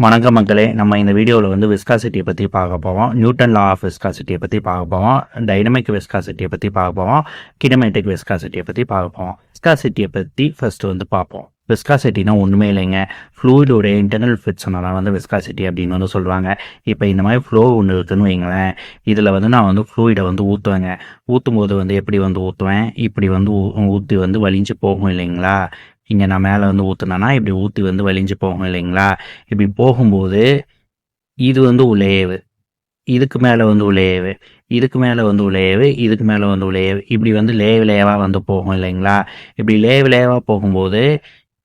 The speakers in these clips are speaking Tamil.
வணக்கம் மக்களே, நம்ம இந்த வீடியோவில் வந்து விஸ்காசிட்டியை பற்றி பார்க்க போவோம். நியூட்டன் லா ஆஃப் விஸ்காசிட்டியை பற்றி பார்க்க போவோம். டைனமிக் விஸ்காசிட்டியை பற்றி பார்க்க போவோம். கினமேட்டிக் விஸ்காசிட்டியை பற்றி பார்க்க போவோம். விஸ்காசிட்டியை பற்றி ஃபர்ஸ்ட் வந்து பார்ப்போம். விஸ்காசிட்டினா ஒன்றுமே இல்லைங்க, ஃப்ளூயிடோடைய இன்டர்னல் ஃபிட்ஸ்னால வந்து விஸ்காசிட்டி அப்படின்னு வந்து சொல்லுவாங்க. இப்போ இந்த மாதிரி ஃப்ளோ ஒன்று இருக்குதுன்னு வைங்களேன், இதில் வந்து நான் வந்து ஃப்ளூயிடை வந்து ஊற்றுவேங்க. ஊற்றும் போது வந்து எப்படி வந்து ஊற்றுவேன், இப்படி வந்து ஊற்றி வந்து வலிஞ்சு போகும் இல்லைங்களா. இங்கே நான் மேலே வந்து ஊற்றுனேன்னா இப்படி ஊற்றி வந்து வலிஞ்சு போகும் இல்லைங்களா. இப்படி போகும்போது இது வந்து உலையவு, இதுக்கு மேலே வந்து உலையவு, இதுக்கு மேலே வந்து உலையவு, இதுக்கு மேலே வந்து உலையவு, இப்படி வந்து லேவாக வந்து போகும் இல்லைங்களா. இப்படி லேவாக போகும்போது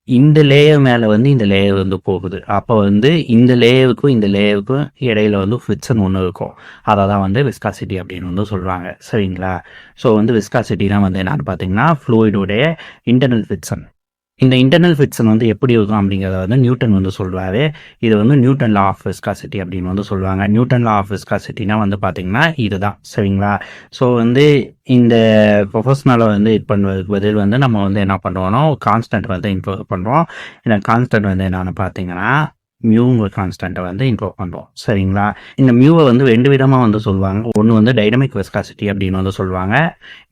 இந்த லேயர் மேலே வந்து இந்த லேயர் வந்து போகுது. அப்போ வந்து இந்த லேயருக்கும் இந்த லேயருக்கும் இடையில வந்து ஃபிட்சன் ஒன்று இருக்கும். அதை தான் வந்து விஸ்காசிட்டி அப்படின்னு வந்து சொல்கிறாங்க. சரிங்களா. ஸோ வந்து விஸ்காசிட்டினா வந்து என்னன்னு பார்த்தீங்கன்னா ஃப்ளூயிடோடைய இன்டர்னல் ஃபிட்சன். இந்த இன்டர்னல் ஃபிட்சன் வந்து எப்படி இருக்கும் அப்படிங்கிறத வந்து நியூட்டன் வந்து சொல்கிறாரு. இது வந்து நியூட்டன் லா ஆஃப் விஸ்காசிட்டி அப்படின்னு வந்து சொல்லுவாங்க. நியூட்டன் லா ஆஃப் விஸ்காசிட்டினா வந்து பார்த்தீங்கன்னா இதுதான். சரிங்களா. ஸோ வந்து இந்த ப்ரொஃபஷனலை வந்து இது பண்ணுவதுக்கு பதில் வந்து நம்ம வந்து என்ன பண்ணுவோம்னா கான்ஸ்டன்ட் வந்து இன்க்ளூட் பண்ணுறோம். இந்த கான்ஸ்டன்ட் வந்து என்னென்னு பார்த்தீங்கன்னா மியூங்கிற கான்ஸ்டன்ட்டை வந்து இன்க்ளூட் பண்ணுறோம். சரிங்களா. இந்த மியூவை வந்து ரெண்டு விதமாக வந்து சொல்லுவாங்க. ஒன்று வந்து டைனமிக் விஸ்காசிட்டி அப்படின்னு வந்து சொல்லுவாங்க.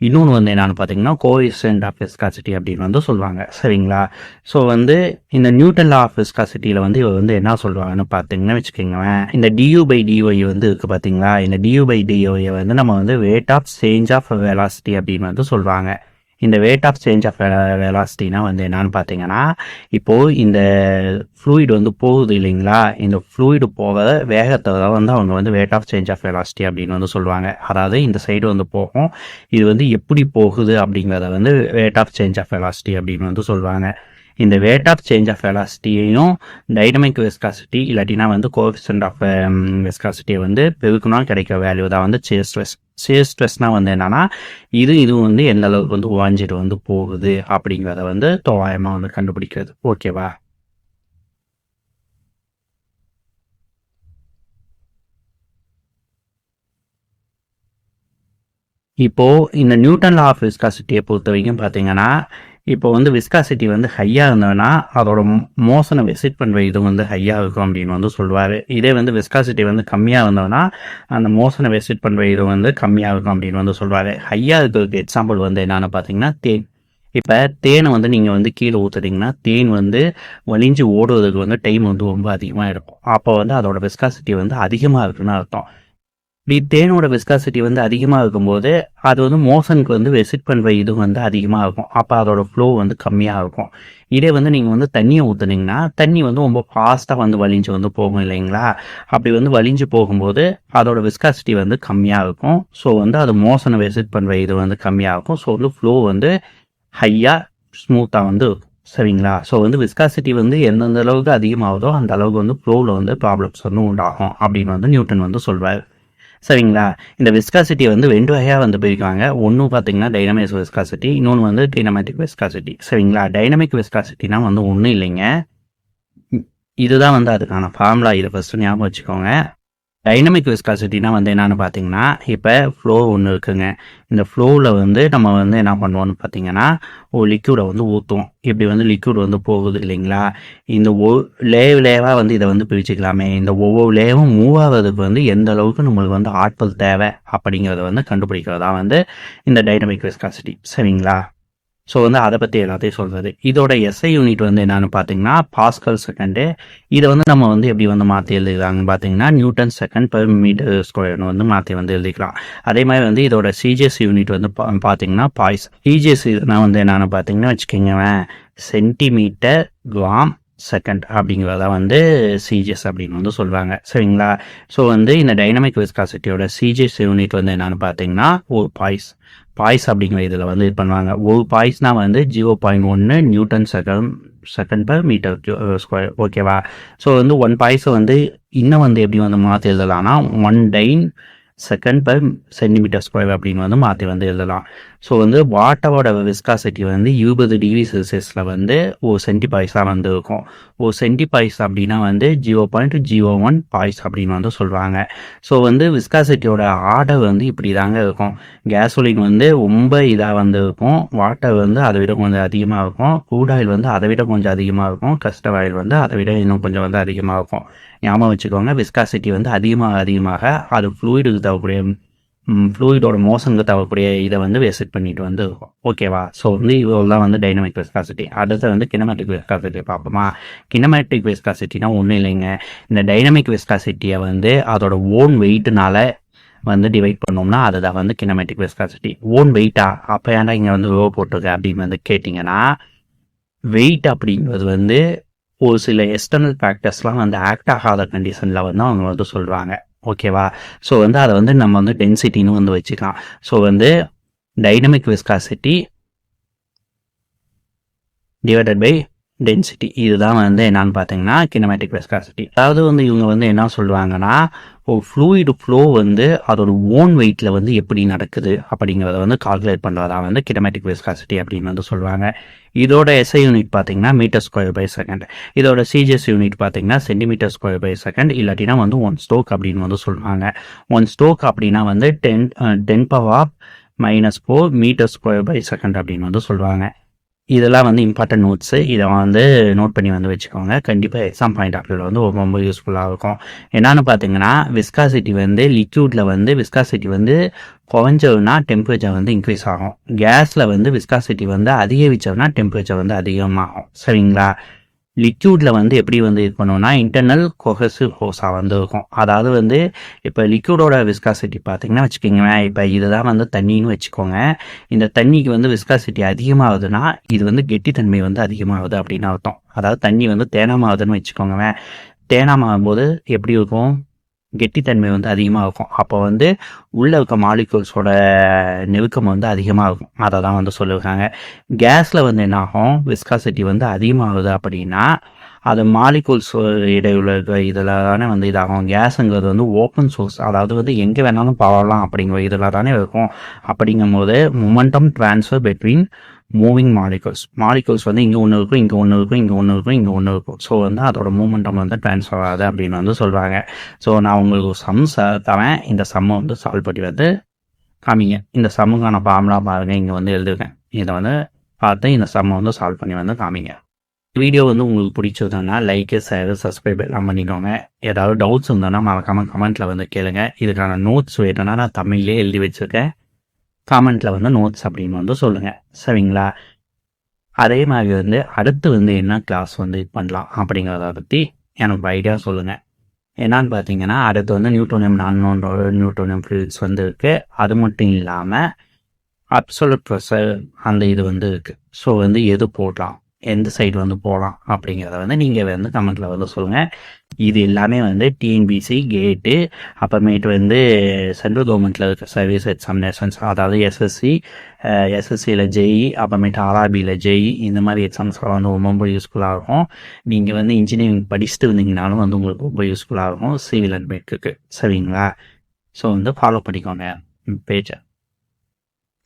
இன்னொன்று வந்து என்னென்னு பார்த்தீங்கன்னா கோஎஃபிஷியன்ட் ஆஃப் விஸ்காசிட்டி அப்படின்னு வந்து சொல்லுவாங்க. சரிங்களா. ஸோ வந்து இந்த நியூட்டன் லா ஆஃப் விஸ்காசிட்டியில் வந்து இவர் வந்து என்ன சொல்லுவாங்கன்னு பார்த்தீங்கன்னா வச்சுக்கோங்களேன், இந்த டியூ/டிஒய் வந்து இருக்குது பார்த்தீங்களா. இந்த டியூ/டிஒய் வந்து நம்ம வந்து rate of change of velocity அப்படின்னு வந்து சொல்லுவாங்க. இந்த ரேட் ஆஃப் சேஞ்ச் ஆஃப் வெலாசிட்டினா வந்து என்னன்னு பார்த்தீங்கன்னா, இப்போது இந்த ஃப்ளூயிட் வந்து போகுது இல்லைங்களா, இந்த ஃப்ளூயிடு போக வேகத்தை தான் வந்து அவங்க வந்து rate of change of velocity அப்படின்னு வந்து சொல்லுவாங்க. அதாவது இந்த சைடு வந்து போகும், இது வந்து எப்படி போகுது அப்படிங்கிறத வந்து rate of change of velocity அப்படின்னு வந்து சொல்லுவாங்க. இந்த ரேட் ஆஃப் சேஞ்ச் ஆஃப் வெலாசிட்டியையும் டைனமிக் விஸ்காசிட்டி இல்லாட்டினா வந்து கோஎஃபிஷியன்ட் ஆஃப் விஸ்காசிட்டியை வந்து பெருக்கணும் கிடைக்கிற வேல்யூ தான் வந்து ஷியர் ஸ்ட்ரெஸ். ஷியர் ஸ்ட்ரெஸ்னால் வந்து என்னன்னா இதுவும் வந்து எந்த அளவுக்கு வந்து வாஞ்சிட்டு வந்து போகுது அப்படிங்கிறத வந்து தோராயமாக வந்து கண்டுபிடிக்கிறது. ஓகேவா. இப்போது இந்த நியூட்டன் லா ஆஃப் விஸ்காசிட்டியை பொறுத்த வரைக்கும் பார்த்தீங்கன்னா, இப்போ வந்து விஸ்காசிட்டி வந்து ஹையாக இருந்ததுன்னா அதோட மோஷனை விசிட் பண்ணுற இது வந்து ஹையாக இருக்கும் அப்படின்னு வந்து சொல்லுவார். இதே வந்து விஸ்காசிட்டி வந்து கம்மியாக இருந்ததுன்னா அந்த மோஷனை விசிட் பண்ணுற இது வந்து கம்மியாக இருக்கும் அப்படின்னு வந்து சொல்லுவார். ஹையாக இருக்கிறதுக்கு எக்ஸாம்பிள் வந்து என்னென்னு பார்த்தீங்கன்னா தேன். இப்போ தேனை வந்து நீங்கள் வந்து கீழே ஊற்றுறீங்கன்னா தேன் வந்து வலிஞ்சு ஓடுவதற்கு வந்து டைம் வந்து ரொம்ப அதிகமாக இருக்கும். அப்போ வந்து அதோட விஸ்காசிட்டி வந்து அதிகமாக இருக்குன்னு அர்த்தம். இப்படி தேனோட விஸ்காசிட்டி வந்து அதிகமாக இருக்கும்போது அது வந்து மோஷனுக்கு வந்து விசிட் பண்ணுற இது வந்து அதிகமாக இருக்கும். அப்போ அதோட ஃப்ளோ வந்து கம்மியாக இருக்கும். இதே வந்து நீங்கள் வந்து தண்ணியை ஊற்றுனீங்கன்னா தண்ணி வந்து ரொம்ப ஃபாஸ்ட்டாக வந்து வலிஞ்சு வந்து போகும் இல்லைங்களா. அப்படி வந்து வலிஞ்சு போகும்போது அதோட விஸ்காசிட்டி வந்து கம்மியாக இருக்கும். ஸோ வந்து அது மோஷனை விசிட் பண்ணுற இது வந்து கம்மியாக இருக்கும். ஸோ வந்து ஃப்ளோ வந்து ஹையாக ஸ்மூத்தாக வந்து இருக்கும். சரிங்களா. ஸோ வந்து விஸ்காசிட்டி வந்து எந்தெந்த அளவுக்கு அதிகமாகுதோ அந்த அளவுக்கு வந்து ஃப்ளோவில் வந்து ப்ராப்ளம்ஸ் வந்து உண்டாகும் அப்படின்னு வந்து நியூட்டன் வந்து சொல்வார். சரிங்களா. இந்த விஸ்காசிட்டியை வந்து ரெண்டு வகையாக வந்து பிரிக்காங்க. ஒன்று பார்த்தீங்கன்னா டைனமிக் விஸ்காசிட்டி, இன்னொன்று வந்து கினமேட்டிக் விஸ்காசிட்டி. சரிங்களா. டைனமிக் விஸ்காசிட்டினா வந்து ஒன்றும் இல்லைங்க, இதுதான் வந்து அதுக்கான ஃபார்முலா. இதை ஃபஸ்ட்டு ஞாபகம் வச்சுக்கோங்க. டைனமிக் விஸ்காசிட்டினா வந்து என்னென்னு பார்த்தீங்கன்னா, இப்போ ஃப்ளோ ஒன்று இருக்குங்க. இந்த ஃப்ளோவில் வந்து நம்ம வந்து என்ன பண்ணுவோம்னு பார்த்தீங்கன்னா ஒரு லிக்யூடை வந்து ஊற்றுவோம். இப்படி வந்து லிக்யூட் வந்து போகுது இல்லைங்களா. இந்த லேவாக வந்து இதை வந்து பிரிச்சுக்கலாமே. இந்த ஒவ்வொரு லேவும் மூவ் ஆகிறதுக்கு வந்து எந்த அளவுக்கு நம்மளுக்கு வந்து ஆட்கள் தேவை அப்படிங்கிறத வந்து கண்டுபிடிக்கிறதா வந்து இந்த டைனமிக் விஸ்காசிட்டி. சரிங்களா. ஸோ வந்து அதை பற்றி எல்லாத்தையும் சொல்கிறது. இதோட எஸ்ஐ யூனிட் வந்து என்னென்னு பார்த்தீங்கன்னா பாஸ்கல் செகண்டு. இதை வந்து நம்ம வந்து எப்படி வந்து மாற்றி எழுதிக்கிறாங்கன்னு பார்த்தீங்கன்னா நியூட்டன் செகண்ட் பெர் மீட்டர் ஸ்கொயர்னு வந்து மாற்றி வந்து எழுதிக்கலாம். அதே மாதிரி வந்து இதோட சிஜிஎஸ் யூனிட் வந்து பார்த்தீங்கன்னா பாய்ஸ். சிஜிஎஸ் நான் வந்து என்னென்னு பார்த்தீங்கன்னா வச்சுக்கோங்க சென்டிமீட்டர் கிராம் செகண்ட் அப்படிங்கிறத வந்து சிஜிஎஸ் அப்படின்னு வந்து சொல்லுவாங்க. சரிங்களா. ஸோ வந்து இந்த டைனமிக் விஸ்காசிட்டியோட சிஜிஎஸ் யூனிட் வந்து என்னென்னு பார்த்தீங்கன்னா ஒரு பாய்ஸ் அப்படிங்கிற இதில் வந்து இது பண்ணுவாங்க. ஒரு பாய்ஸ்னால் வந்து 0.1 newton second per metre square. ஓகேவா. ஸோ வந்து ஒன் பாய்ஸை வந்து இன்னும் வந்து எப்படி வந்து மாற்றி எழுதலாம்னா 1 dyne second per centimetre square அப்படின்னு வந்து மாற்றி வந்து எழுதலாம். ஸோ வந்து வாட்டரோட விஸ்காசிட்டி வந்து 20 டிகிரி செல்சியஸில் வந்து ஒரு சென்டி பாய்ஸா வந்து இருக்கும். ஒரு சென்டி பாய்ஸ் அப்படின்னா வந்து 0.01 பாய்ஸ் அப்படின்னு வந்து சொல்கிறாங்க. ஸோ வந்து விஸ்காசிட்டியோட ஆர்டர் வந்து இப்படி தாங்க இருக்கும். கேசோலின் வந்து ரொம்ப இதாக வந்து இருக்கும், வாட்டர் வந்து அதை விட கொஞ்சம் அதிகமாக இருக்கும், க்ரூட் ஆயில் வந்து அதை விட கொஞ்சம் அதிகமாக இருக்கும், கஸ்டர்ட் ஆயில் வந்து அதை விட இன்னும் கொஞ்சம் வந்து அதிகமாக இருக்கும். ஞாபகம் வச்சுக்கோங்க, விஸ்காசிட்டி வந்து அதிகமாக அது ஃப்ளூயிடுக்கு தரக்கூடிய ஃப்ளூயிடோட மோஷனுக்கு தரக்கூடிய இதை வந்து விசிட் பண்ணிட்டு வந்து இருக்கும். ஓகேவா? ஸோ வந்து இவ்வளோ தான் வந்து டைனமிக் விஸ்காசிட்டி. அடுத்து வந்து கினமேட்டிக் விஸ்காசிட்டி பார்ப்போமா? கினமேட்டிக் விஸ்காசிட்டினா ஒன்றும் இல்லைங்க, இந்த டைனமிக் விஸ்காசிட்டியை வந்து அதோட ஓன் வெயிட்னால வந்து டிவைட் பண்ணோம்னா அதுதான் வந்து கினமேட்டிக் விஸ்காசிட்டி. ஓன் வெயிட்டா? அப்போ ஏன்டா இங்கே வந்து ரோ போட்டிருக்கு அப்படின்னு வந்து கேட்டிங்கன்னா, வெயிட் அப்படிங்கிறது வந்து ஒரு சில எக்ஸ்டர்னல் ஃபேக்டர்ஸ்லாம் வந்து ஆக்ட் ஆகாத கண்டிஷனில் வந்து அவங்க வந்து சொல்கிறாங்க. ஓகேவா? ஸோ வந்து அதை வந்து நம்ம வந்து டென்சிட்டின்னு வந்து வச்சுக்கலாம். ஸோ வந்து dynamic viscosity divided by density, இதுதான் வந்து என்னன்னு பார்த்தீங்கன்னா கினமேட்டிக் விஸ்காசிட்டி. அதாவது வந்து இவங்க வந்து என்ன சொல்லுவாங்கன்னா, ஒரு ஃப்ளூயிடு ஃப்ளோ வந்து அதோட ஓன் வெயிட்டில் வந்து எப்படி நடக்குது அப்படிங்கிறத வந்து கால்குலேட் பண்ணுறதா வந்து கினமேட்டிக் விஸ்காசிட்டி அப்படின்னு வந்து சொல்லுவாங்க. இதோட எஸ்ஐ யூனிட் பார்த்தீங்கன்னா மீட்டர் ஸ்கொயர் பை செகண்ட். இதோட சிஜிஎஸ் யூனிட் பார்த்தீங்கன்னா சென்டிமீட்டர் ஸ்கொயர் பை செகண்ட், இல்லாட்டினா வந்து 1 ஸ்டோக் அப்படின்னு வந்து சொல்லுவாங்க. 1 ஸ்டோக் அப்படின்னா வந்து 10 power -4 metre square by second அப்படின்னு வந்து சொல்லுவாங்க. இதெல்லாம் வந்து இம்பார்ட்டன்ட் நோட்ஸு. இதை வந்து நோட் பண்ணி வந்து வச்சுக்கோங்க. கண்டிப்பாக எக்ஸாம் பாயிண்ட் ஆஃப் வியூவில் வந்து ரொம்ப யூஸ்ஃபுல்லாக இருக்கும். என்னென்னு பார்த்தீங்கன்னா, விஸ்காசிட்டி வந்து லிக்யூடில் வந்து விஸ்காசிட்டி வந்து குறைஞ்சதுன்னா டெம்பரேச்சர் வந்து இன்க்ரீஸ் ஆகும். கேஸில் வந்து விஸ்காசிட்டி வந்து அதிகரிச்சதுன்னா டெம்பரேச்சர் வந்து அதிகமாகும். சரிங்களா? லிக்யூடில் வந்து எப்படி வந்து இது பண்ணுவோம்னா இன்டர்னல் கொஹசிவ் ஃபோர்ஸாக வந்து இருக்கும். அதாவது வந்து இப்போ லிக்யூடோட விஸ்காசிட்டி பார்த்தீங்கன்னா வச்சுக்கோங்களேன், இப்போ இதுதான் வந்து தண்ணின்னு வச்சுக்கோங்க. இந்த தண்ணிக்கு வந்து விஸ்காசிட்டி அதிகமாகுதுன்னா இது வந்து கெட்டித்தன்மை வந்து அதிகமாகுது அப்படின்னு அர்த்தம். அதாவது தண்ணி வந்து தேனாமாகுதுன்னு வச்சுக்கோங்க. தேனாமாகும் போது எப்படி இருக்கும்? கெட்டித்தன்மை வந்து அதிகமாக இருக்கும். அப்போ வந்து உள்ளே இருக்க மாலிகூல்ஸோட நெருக்கம் வந்து அதிகமாக இருக்கும். அதை தான் வந்து சொல்லியிருக்காங்க. கேஸில் வந்து என்ன ஆகும்? விஸ்காசிட்டி வந்து அதிகமாகுது அப்படின்னா அது மாலிகூல்ஸ் இடையுள்ள இதில் தானே வந்து இதாகும். கேஸுங்கிறது வந்து ஓப்பன் சோர்ஸ், அதாவது வந்து எங்கே வேணாலும் பரவலாம் அப்படிங்கிற இதில் தானே இருக்கும். அப்படிங்கும் போது momentum transfer between moving molecules வந்து இங்கே ஒன்று இருக்கும், இங்கே ஒன்று இருக்கும், இங்கே ஒன்று இருக்கும், இங்கே ஒன்று இருக்கும். ஸோ வந்து அதோட மூமெண்டம் வந்து ட்ரான்ஸ்ஃபர் ஆகுது அப்படின்னு வந்து சொல்கிறாங்க. ஸோ நான் உங்களுக்கு சம் தரேன், இந்த சம்மை வந்து சால்வ் பண்ணி வந்து காமிங்க. இந்த சம்முக்கான ஃபார்முலா பாருங்கள், இங்கே வந்து எழுதுவேன். இதை வந்து பார்த்து இந்த சம்மை வந்து சால்வ் பண்ணி வந்து காமிங்க. வீடியோ வந்து உங்களுக்கு பிடிச்சதுன்னா லைக்கு, ஷேர், சப்ஸ்கிரைப் எல்லாம் பண்ணிக்கோங்க. ஏதாவது டவுட்ஸ் இருந்தோன்னா மறக்காமல் கமெண்ட்டில் வந்து கேளுங்க. இதுக்கான நோட்ஸ் வேணும்னா நான் தமிழ்லேயே எழுதி வச்சுருக்கேன். காமெண்ட்டில் வந்து நோட்ஸ் அப்படின்னு வந்து சொல்லுங்கள். சரிங்களா? அதே மாதிரி வந்து அடுத்து வந்து என்ன கிளாஸ் வந்து இது பண்ணலாம் அப்படிங்கிறத பற்றி எனக்கு ஐடியா சொல்லுங்கள். என்னான்னு பார்த்தீங்கன்னா, அடுத்து வந்து நியூட்டோனியம் நியூட்டோனியம் ஃபீல்ட்ஸ் வந்து இருக்குது. அது மட்டும் இல்லாமல் அப்சல்யூட் ப்ரெஷர் அந்த இது வந்து இருக்குது. ஸோ வந்து எது போடலாம், எந்த சைடு வந்து போகலாம் அப்படிங்கிறத வந்து நீங்கள் வந்து கமெண்ட்டில் வந்து சொல்லுங்கள். இது எல்லாமே வந்து டிஎன்பிசி கேட்டு, அப்புறமேட்டு வந்து சென்ட்ரல் கவர்மெண்ட்டில் இருக்க சர்வீஸ் எக்ஸாமினேஷன்ஸ், அதாவது எஸ்எஸ்சியில் ஜேஇ, அப்புறமேட்டு ஆர்ஆர்பியில் ஜேஇ, இந்த மாதிரி எக்ஸாம்ஸ்லாம் வந்து ரொம்ப யூஸ்ஃபுல்லாக இருக்கும். நீங்கள் வந்து இன்ஜினியரிங் படிச்சுட்டு இருந்தீங்கனாலும் வந்து உங்களுக்கு ரொம்ப யூஸ்ஃபுல்லாக இருக்கும் சிவில் அண்ட் மெட்ரிக்கு. சரிங்களா? ஸோ வந்து ஃபாலோ பண்ணிக்கோங்க பேஜை.